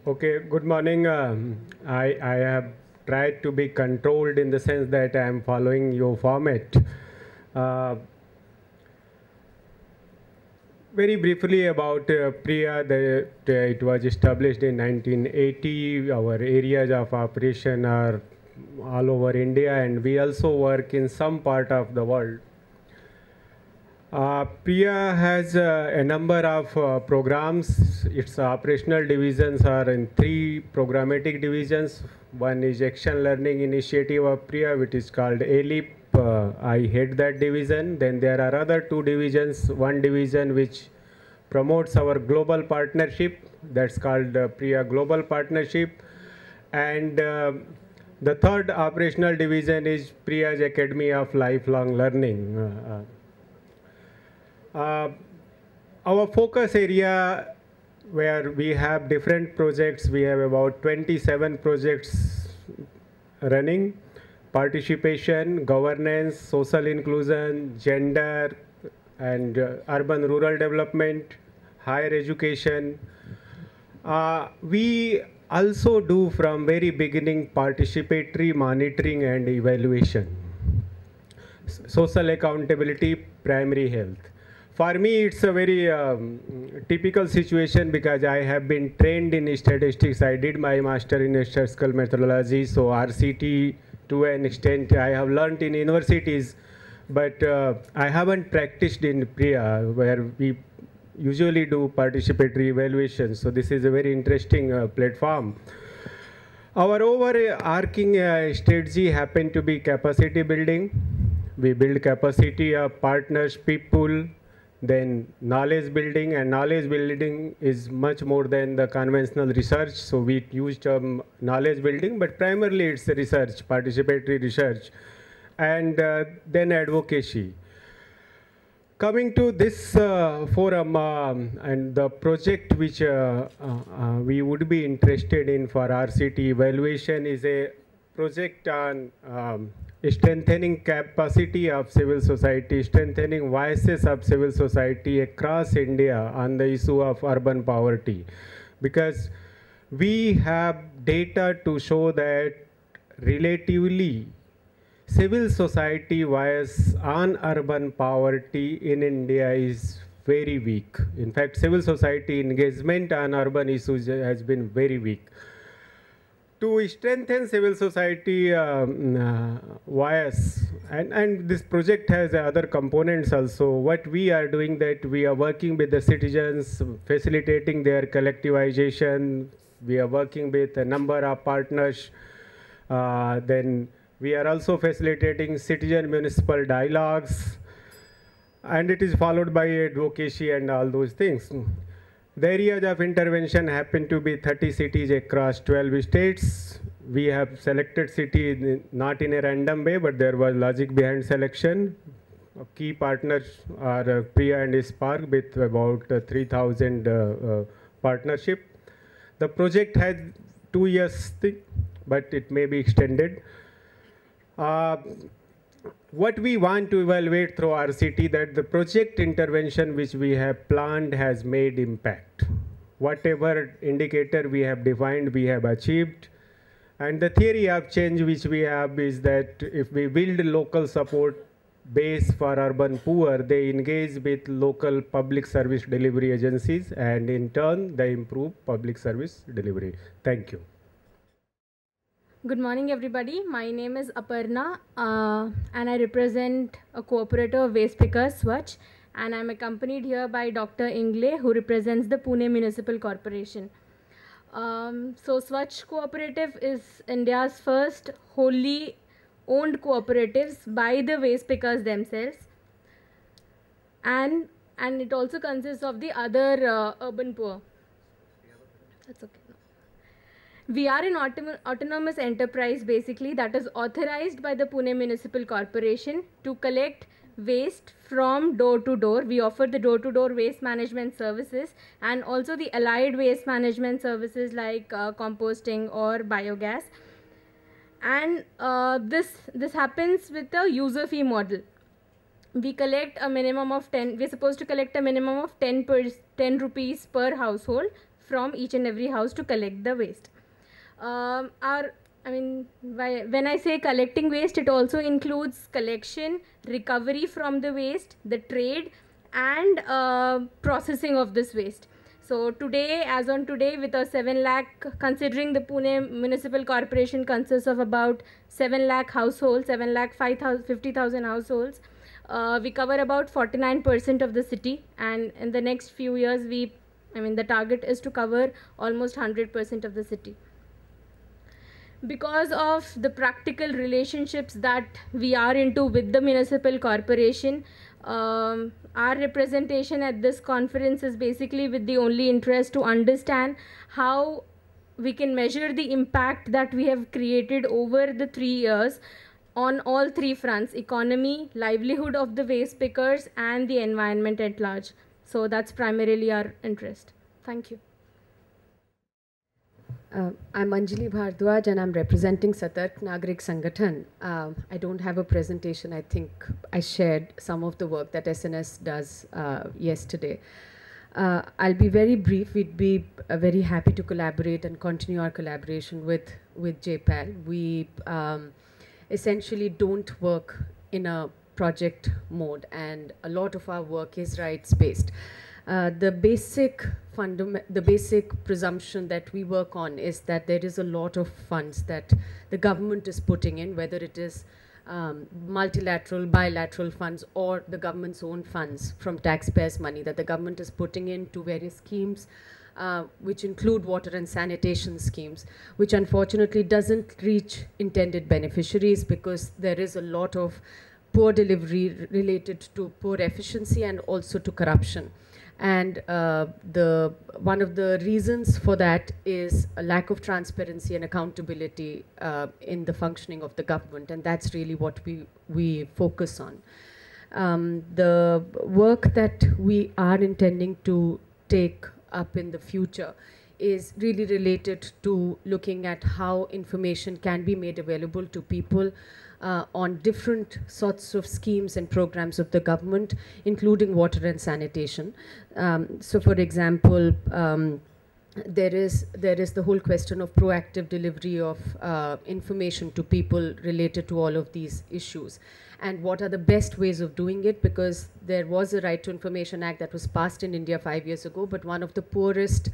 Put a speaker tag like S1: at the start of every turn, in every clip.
S1: Okay, good morning. I have tried to be controlled in the sense that I am following your format. Uh, Very briefly about PRIA, it was established in 1980. Our areas of operation are all over India, and we also work in some part of the world. PRIA has a number of programs. Its operational divisions are in 3 programmatic divisions. One is Action Learning Initiative of PRIA, which is called ALIP. I head that division. Then there are other 2 divisions. One division which promotes our global partnership, that's called PRIA Global Partnership. And the third operational division is PRIA's Academy of Lifelong Learning. Our focus area, where we have different projects, we have about 27 projects running: participation, governance, social inclusion, gender and urban rural development, higher education. We also do from very beginning participatory monitoring and evaluation, social accountability, primary health. For me, it's a very typical situation because I have been trained in statistics. I did my master in statistical methodology, so RCT to an extent I have learned in universities, but I haven't practiced in PRIA, where we usually do participatory evaluation. So this is a very interesting platform. Our overarching strategy happened to be capacity building. We build capacity of partners, people, then knowledge building, and knowledge building is much more than the conventional research. So we use knowledge building, but primarily it's research, participatory research, and then advocacy. Coming to this forum and the project which we would be interested in for RCT evaluation is a project on strengthening capacity of civil society, strengthening voices of civil society across India on the issue of urban poverty. Because we have data to show that relatively civil society voice on urban poverty in India is very weak. In fact, civil society engagement on urban issues has been very weak. To strengthen civil society voice, and this project has other components also. What we are doing, that we are working with the citizens, facilitating their collectivization. We are working with a number of partners. Then we are also facilitating citizen municipal dialogues, and it is followed by advocacy and all those things. The areas of intervention happen to be 30 cities across 12 states. We have selected cities not in a random way, but there was logic behind selection. Key partners are PRIA and SPARC with about 3,000 partnership. The project has 2 years, but it may be extended. What we want to evaluate through RCT, that the project intervention which we have planned has made impact. Whatever indicator we have defined, we have achieved. And the theory of change which we have is that if we build local support base for urban poor, they engage with local public service delivery agencies, and in turn, they improve public service delivery. Thank you.
S2: Good morning, everybody. My name is Aparna, and I represent a cooperative of waste pickers, SWaCH, and I'm accompanied here by Dr. Ingle, who represents the Pune Municipal Corporation. So SWaCH Cooperative is India's first wholly owned cooperatives by the waste pickers themselves, and it also consists of the other urban poor. That's okay. We are an autonomous enterprise, basically, that is authorized by the Pune Municipal Corporation to collect waste from door to door. We offer the door-to-door waste management services and also the allied waste management services like composting or biogas. And this happens with a user fee model. We collect a minimum of 10, we're supposed to collect a minimum of 10 rupees per household from each and every house to collect the waste. When I say collecting waste, it also includes collection, recovery from the waste, the trade, and processing of this waste. So today, as on today, with a 7 lakh, considering the Pune Municipal Corporation consists of about 7 lakh households, 7 lakh 50,000 households, we cover about 49% of the city, and in the next few years, the target is to cover almost 100% of the city. Because of the practical relationships that we are into with the municipal corporation, our representation at this conference is basically with the only interest to understand how we can measure the impact that we have created over the 3 years on all 3 fronts: economy, livelihood of the waste pickers, and the environment at large. So that's primarily our interest. Thank you.
S3: I'm Anjali Bhardwaj and I'm representing Satark Nagrik Sangathan. I don't have a presentation. I think I shared some of the work that SNS does yesterday. I'll be very brief. We'd be very happy to collaborate and continue our collaboration with JPAL. We essentially don't work in a project mode, and a lot of our work is rights-based. The basic presumption that we work on is that there is a lot of funds that the government is putting in, whether it is multilateral, bilateral funds, or the government's own funds from taxpayers' money that the government is putting into various schemes, which include water and sanitation schemes, which unfortunately doesn't reach intended beneficiaries because there is a lot of poor delivery related to poor efficiency and also to corruption. And one of the reasons for that is a lack of transparency and accountability in the functioning of the government, and that's really what we focus on. The work that we are intending to take up in the future is really related to looking at how information can be made available to people on different sorts of schemes and programs of the government, including water and sanitation. So for example, there is the whole question of proactive delivery of information to people related to all of these issues. And what are the best ways of doing it? Because there was a Right to Information Act that was passed in India 5 years ago, but one of the poorest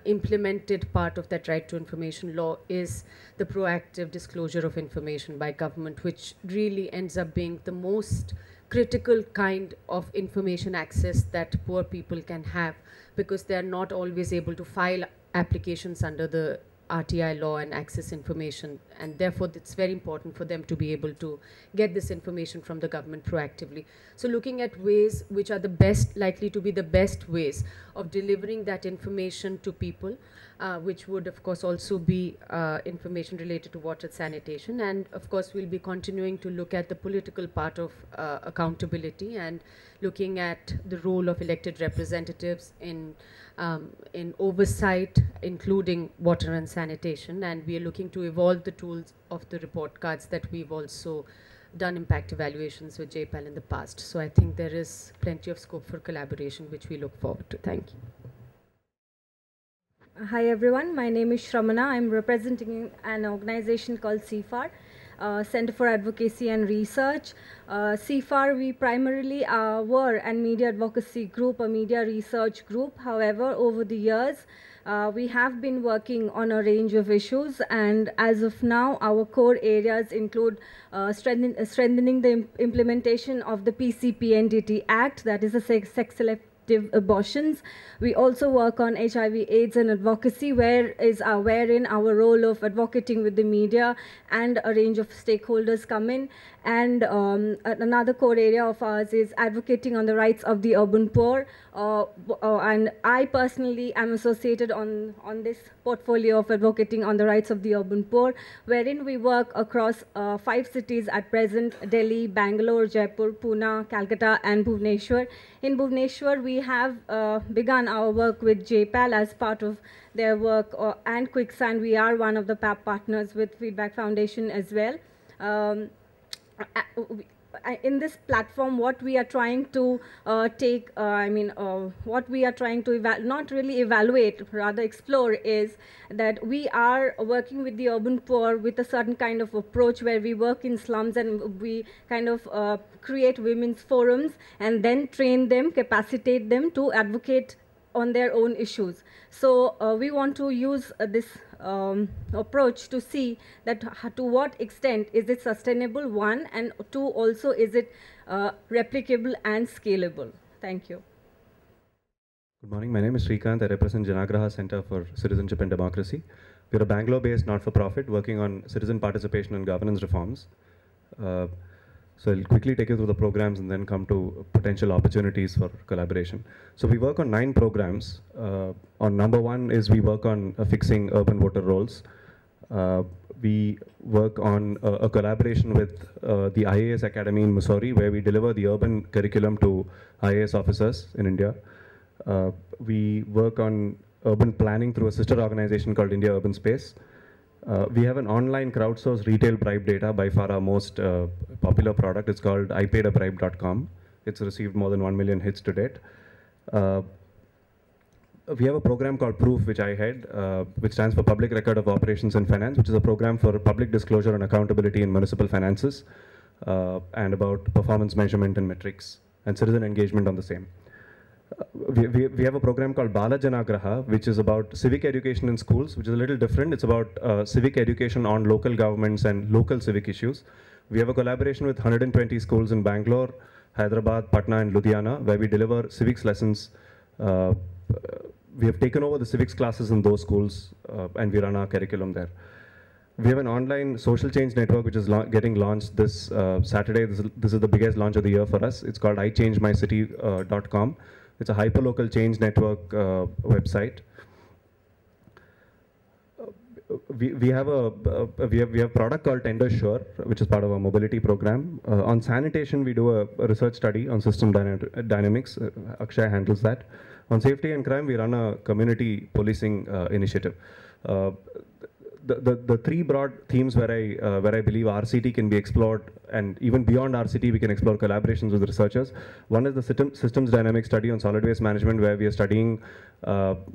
S3: implemented part of that Right to Information law is the proactive disclosure of information by government, which really ends up being the most critical kind of information access that poor people can have, because they are not always able to file applications under the RTI law and access information, and therefore it's very important for them to be able to get this information from the government proactively. So looking at ways which are the best, likely to be the best ways of delivering that information to people, which would of course also be information related to water sanitation. And of course we'll be continuing to look at the political part of accountability and looking at the role of elected representatives in oversight, including water and sanitation. And we are looking to evolve the tools of the report cards that we've also done impact evaluations with JPAL in the past. So I think there is plenty of scope for collaboration, which we look forward to. Thank you.
S4: Hi everyone, my name is Shramana. I'm representing an organization called CFAR, Center for Advocacy and Research. CFAR, we primarily were a media advocacy group, a media research group. However, over the years, we have been working on a range of issues, and as of now, our core areas include strengthening the implementation of the PCPNDT Act, that is a sex selective abortions. We also work on HIV/AIDS and advocacy, wherein our role of advocating with the media and a range of stakeholders come in. And another core area of ours is advocating on the rights of the urban poor. And I personally am associated on this portfolio of advocating on the rights of the urban poor, wherein we work across 5 cities at present: Delhi, Bangalore, Jaipur, Pune, Calcutta, and Bhubaneswar. In Bhubaneswar, we have begun our work with JPAL as part of their work, and Quicksand. We are one of the partners with Feedback Foundation as well. in this platform, what we are trying to what we are trying to not really evaluate, rather explore, is that we are working with the urban poor with a certain kind of approach where we work in slums and we kind of create women's forums and then train them, capacitate them to advocate on their own issues. So we want to use this approach to see that to what extent is it sustainable, one, and two, also is it replicable and scalable. Thank you.
S5: Good morning, my name is Srikanth. I represent Janaagraha Center for Citizenship and Democracy. We're a Bangalore-based not-for-profit working on citizen participation and governance reforms. So I'll quickly take you through the programs and then come to potential opportunities for collaboration. So we work on 9 programs. On number 1 is we work on fixing urban voter rolls. We work on a collaboration with the IAS Academy in Mussoorie, where we deliver the urban curriculum to IAS officers in India. We work on urban planning through a sister organization called India Urban Space. We have an online crowdsourced retail bribe data, by far our most popular product. It's called ipaidabribe.com. It's received more than 1 million hits to date. We have a program called Proof, which I head, which stands for Public Record of Operations and Finance, which is a program for public disclosure and accountability in municipal finances, and about performance measurement and metrics and citizen engagement on the same. We have a program called Bala Janaagraha, which is about civic education in schools, which is a little different. It's about civic education on local governments and local civic issues. We have a collaboration with 120 schools in Bangalore, Hyderabad, Patna, and Ludhiana, where we deliver civics lessons. We have taken over the civics classes in those schools, and we run our curriculum there. We have an online social change network, which is getting launched this Saturday. This is the biggest launch of the year for us. It's called ichangemycity.com. It's a hyperlocal change network website. We have a product called Tender Sure, which is part of our mobility program. On sanitation, we do a research study on system dynamics. Akshay handles that. On safety and crime, we run a community policing initiative. The 3 broad themes where I believe RCT can be explored, and even beyond RCT we can explore collaborations with researchers. One is the systems dynamic study on solid waste management, where we are studying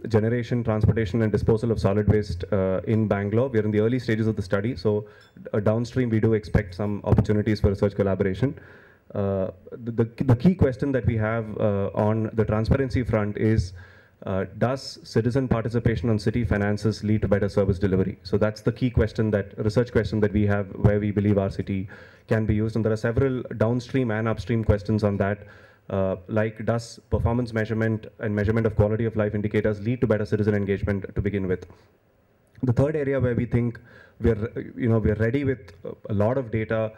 S5: generation, transportation, and disposal of solid waste in Bangalore. We are in the early stages of the study, so downstream we do expect some opportunities for research collaboration. The key question that we have on the transparency front is, does citizen participation on city finances lead to better service delivery? So that's the key question, research question that we have, where we believe RCT can be used. And there are several downstream and upstream questions on that, like does performance measurement and measurement of quality of life indicators lead to better citizen engagement to begin with? The third area where we think we're ready with a lot of data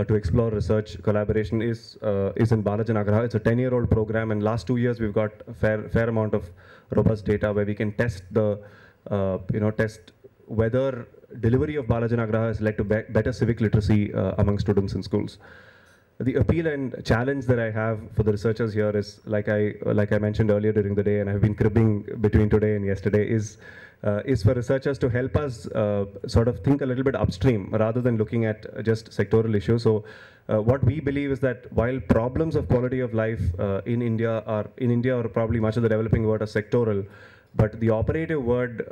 S5: to explore research collaboration is in Bala Janaagraha. It's a 10-year-old program, and last 2 years we've got a fair amount of robust data where we can test test whether delivery of Bala Janaagraha has led to better civic literacy among students in schools. The appeal and challenge that I have for the researchers here is, like I mentioned earlier during the day, and I've been cribbing between today and yesterday, is for researchers to help us sort of think a little bit upstream rather than looking at just sectoral issues. So what we believe is that while problems of quality of life in India or probably much of the developing world are sectoral, but the operative word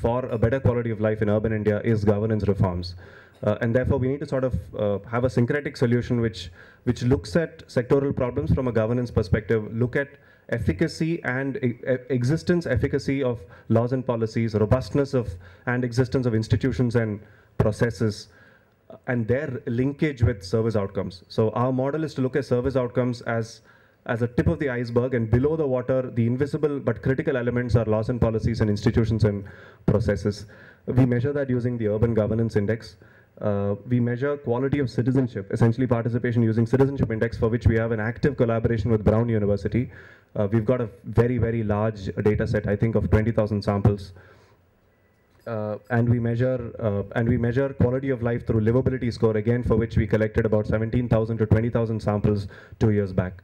S5: for a better quality of life in urban India is governance reforms. And therefore we need to sort of have a syncretic solution which looks at sectoral problems from a governance perspective, look at efficacy and existence efficacy of laws and policies, robustness of and existence of institutions and processes, and their linkage with service outcomes. So our model is to look at service outcomes as a tip of the iceberg, and below the water, the invisible but critical elements are laws and policies and institutions and processes. We measure that using the Urban Governance Index. We measure quality of citizenship, essentially participation, using Citizenship Index, for which we have an active collaboration with Brown University. We've got a very, very large data set, I think, of 20,000 samples. And we measure quality of life through livability score, again, for which we collected about 17,000 to 20,000 samples 2 years back.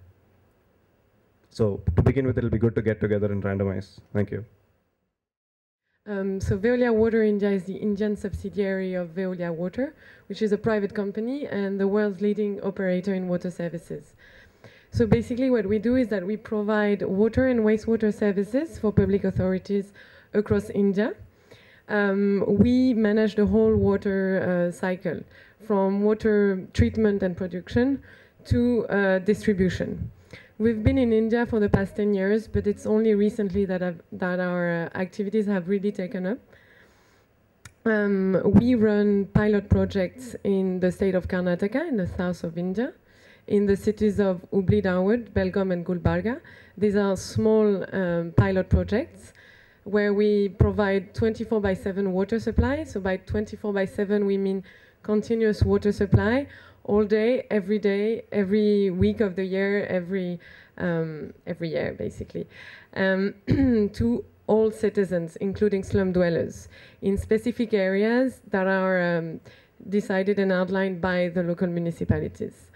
S5: So to begin with, it'll be good to get together and randomize. Thank you.
S6: So Veolia Water India is the Indian subsidiary of Veolia Water, which is a private company and the world's leading operator in water services. So basically what we do is that we provide water and wastewater services for public authorities across India. We manage the whole water cycle, from water treatment and production to distribution. We've been in India for the past 10 years, but it's only recently that our activities have really taken up. We run pilot projects in the state of Karnataka, in the south of India, in the cities of Hubli, Dharwad, Belgaum and Gulbarga. These are small pilot projects where we provide 24/7 water supply. So by 24/7 we mean continuous water supply all day, every week of the year, every year basically, to all citizens, including slum dwellers, in specific areas that are decided and outlined by the local municipalities.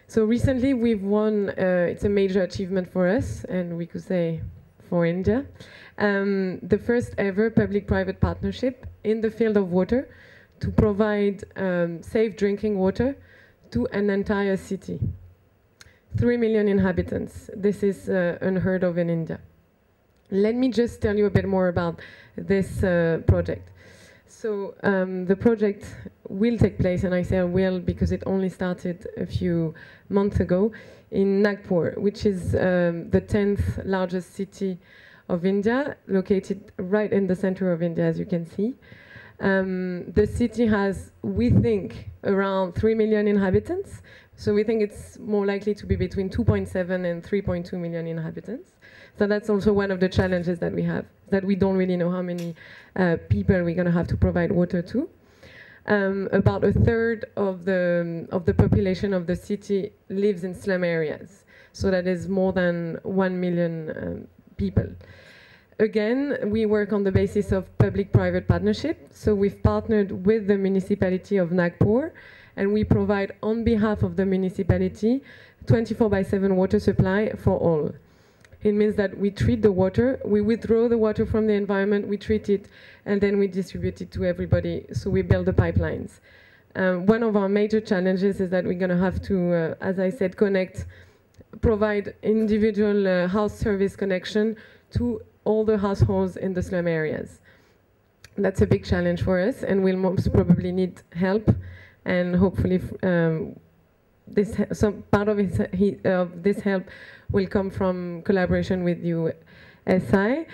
S6: So recently we've won, it's a major achievement for us, and we could say for India, the first ever public-private partnership in the field of water to provide safe drinking water to an entire city. 3 million inhabitants. This is unheard of in India. Let me just tell you a bit more about this project. So the project will take place, and I say will because it only started a few months ago, in Nagpur, which is the 10th largest city of India, located right in the center of India, as you can see. The city has, we think, around 3 million inhabitants. So we think it's more likely to be between 2.7 and 3.2 million inhabitants. So that's also one of the challenges that we have, that we don't really know how many people we're going to have to provide water to. About a third of the population of the city lives in slum areas. So that is more than 1 million people. Again, we work on the basis of public-private partnership. So we've partnered with the municipality of Nagpur, and we provide, on behalf of the municipality, 24/7 water supply for all. It means that we treat the water, we withdraw the water from the environment, we treat it, and then we distribute it to everybody. So we build the pipelines. One of our major challenges is that we're going to have to, as I said, provide individual house service connection to all the households in the slum areas. That's a big challenge for us, and we'll most probably need help, and hopefully some part of this help will come from collaboration with USI.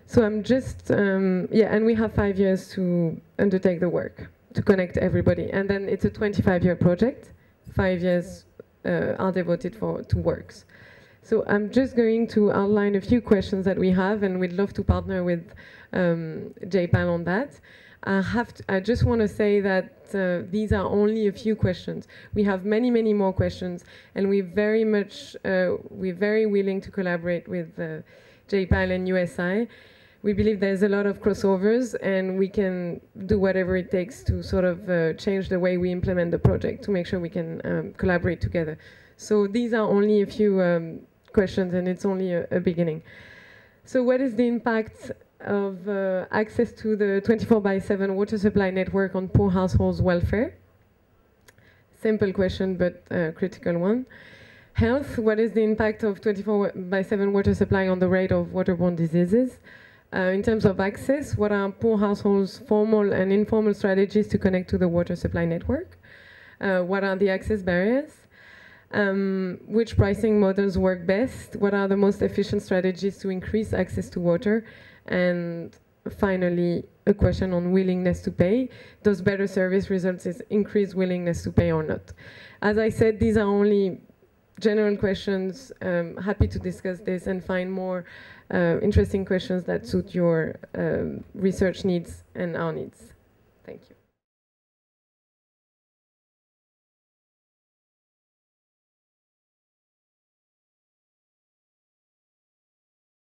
S6: So I'm just, and we have 5 years to undertake the work, to connect everybody. And then it's a 25-year project. 5 years are devoted to works. So I'm just going to outline a few questions that we have, and we'd love to partner with JPAL on that. I just want to say that these are only a few questions. We have many, many more questions, and we're very willing to collaborate with JPAL and USI. We believe there's a lot of crossovers, and we can do whatever it takes to sort of change the way we implement the project to make sure we can collaborate together. So these are only a few questions, and it's only a beginning. So what is the impact of access to the 24/7 water supply network on poor households' welfare? Simple question, but critical one. Health, what is the impact of 24/7 water supply on the rate of waterborne diseases? In terms of access, what are poor households' formal and informal strategies to connect to the water supply network? What are the access barriers? Which pricing models work best? What are the most efficient strategies to increase access to water? And finally, a question on willingness to pay. Does better service result in increased willingness to pay or not? As I said, these are only general questions. Happy to discuss this and find more interesting questions that suit your research needs and our needs. Thank you.